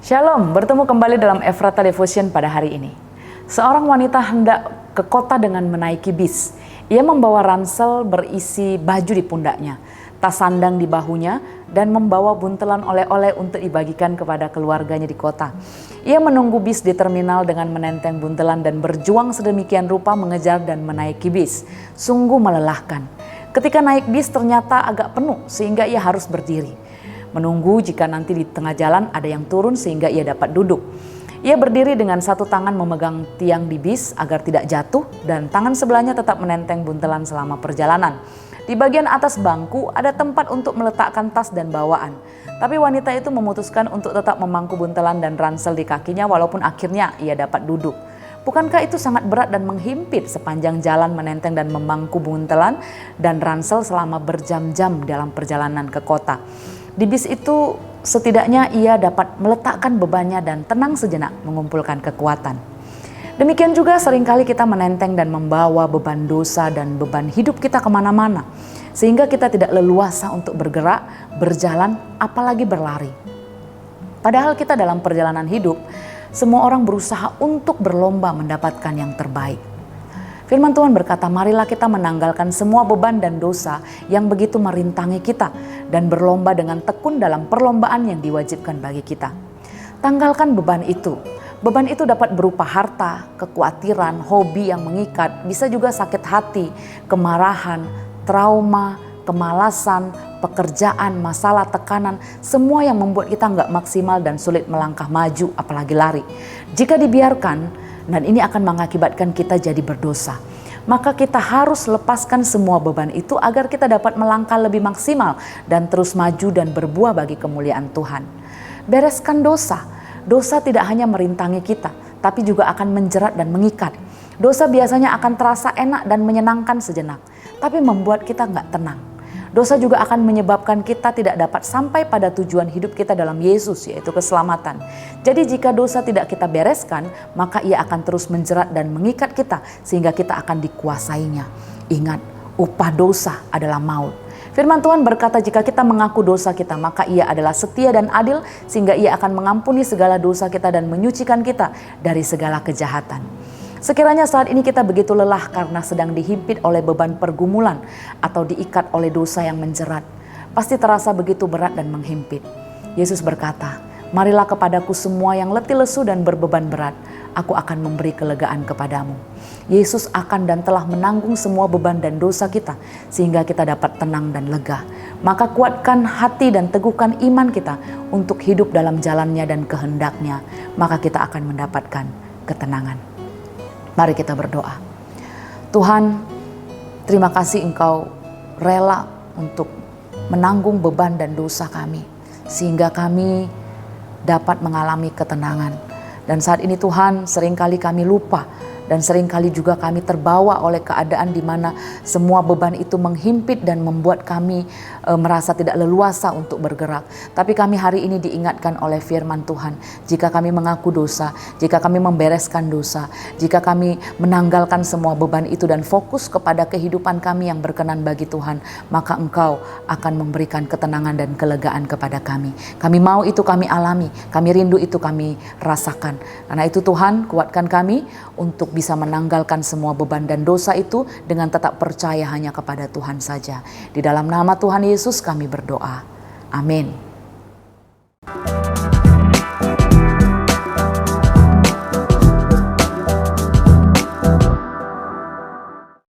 Shalom, bertemu kembali dalam Ephrata Devotion pada hari ini. Seorang wanita hendak ke kota dengan menaiki bis. Ia membawa ransel berisi baju di pundaknya, tas sandang di bahunya, dan membawa buntelan oleh-oleh untuk dibagikan kepada keluarganya di kota. Ia menunggu bis di terminal dengan menenteng buntelan dan berjuang sedemikian rupa mengejar dan menaiki bis. Sungguh melelahkan. Ketika naik bis ternyata agak penuh sehingga ia harus berdiri. Menunggu jika nanti di tengah jalan ada yang turun sehingga ia dapat duduk. Ia berdiri dengan satu tangan memegang tiang di bis agar tidak jatuh dan tangan sebelahnya tetap menenteng buntelan selama perjalanan. Di bagian atas bangku ada tempat untuk meletakkan tas dan bawaan. Tapi wanita itu memutuskan untuk tetap memangku buntelan dan ransel di kakinya walaupun akhirnya ia dapat duduk. Bukankah itu sangat berat dan menghimpit sepanjang jalan menenteng dan memangku buntelan dan ransel selama berjam-jam dalam perjalanan ke kota? Di bis itu setidaknya ia dapat meletakkan bebannya dan tenang sejenak mengumpulkan kekuatan. Demikian juga seringkali kita menenteng dan membawa beban dosa dan beban hidup kita kemana-mana. Sehingga kita tidak leluasa untuk bergerak, berjalan, apalagi berlari. Padahal kita dalam perjalanan hidup, semua orang berusaha untuk berlomba mendapatkan yang terbaik. Firman Tuhan berkata, marilah kita menanggalkan semua beban dan dosa yang begitu merintangi kita dan berlomba dengan tekun dalam perlombaan yang diwajibkan bagi kita. Tanggalkan beban itu. Beban itu dapat berupa harta, kekhawatiran, hobi yang mengikat, bisa juga sakit hati, kemarahan, trauma, kemalasan, pekerjaan, masalah, tekanan, semua yang membuat kita nggak maksimal dan sulit melangkah maju apalagi lari. Jika dibiarkan, dan ini akan mengakibatkan kita jadi berdosa. Maka kita harus lepaskan semua beban itu agar kita dapat melangkah lebih maksimal dan terus maju dan berbuah bagi kemuliaan Tuhan. Bereskan dosa. Dosa tidak hanya merintangi kita, tapi juga akan menjerat dan mengikat. Dosa biasanya akan terasa enak dan menyenangkan sejenak, tapi membuat kita nggak tenang. Dosa juga akan menyebabkan kita tidak dapat sampai pada tujuan hidup kita dalam Yesus, yaitu keselamatan. Jadi jika dosa tidak kita bereskan, maka ia akan terus menjerat dan mengikat kita sehingga kita akan dikuasainya. Ingat, upah dosa adalah maut. Firman Tuhan berkata jika kita mengaku dosa kita, maka ia adalah setia dan adil sehingga ia akan mengampuni segala dosa kita dan menyucikan kita dari segala kejahatan. Sekiranya saat ini kita begitu lelah karena sedang dihimpit oleh beban pergumulan atau diikat oleh dosa yang menjerat, pasti terasa begitu berat dan menghimpit. Yesus berkata, marilah kepadaku semua yang letih lesu dan berbeban berat, aku akan memberi kelegaan kepadamu. Yesus akan dan telah menanggung semua beban dan dosa kita sehingga kita dapat tenang dan lega. Maka kuatkan hati dan teguhkan iman kita untuk hidup dalam jalannya dan kehendaknya, maka kita akan mendapatkan ketenangan. Mari kita berdoa. Tuhan, terima kasih Engkau rela untuk menanggung beban dan dosa kami, sehingga kami dapat mengalami ketenangan. Dan saat ini Tuhan, seringkali kami lupa dan seringkali juga kami terbawa oleh keadaan di mana semua beban itu menghimpit dan membuat kami merasa tidak leluasa untuk bergerak. Tapi kami hari ini diingatkan oleh firman Tuhan, jika kami mengaku dosa, jika kami membereskan dosa, jika kami menanggalkan semua beban itu dan fokus kepada kehidupan kami yang berkenan bagi Tuhan, maka Engkau akan memberikan ketenangan dan kelegaan kepada kami. Kami mau itu kami alami, kami rindu itu kami rasakan. Karena itu Tuhan, kuatkan kami untuk bisa menanggalkan semua beban dan dosa itu dengan tetap percaya hanya kepada Tuhan saja. Di dalam nama Tuhan Yesus kami berdoa. Amin.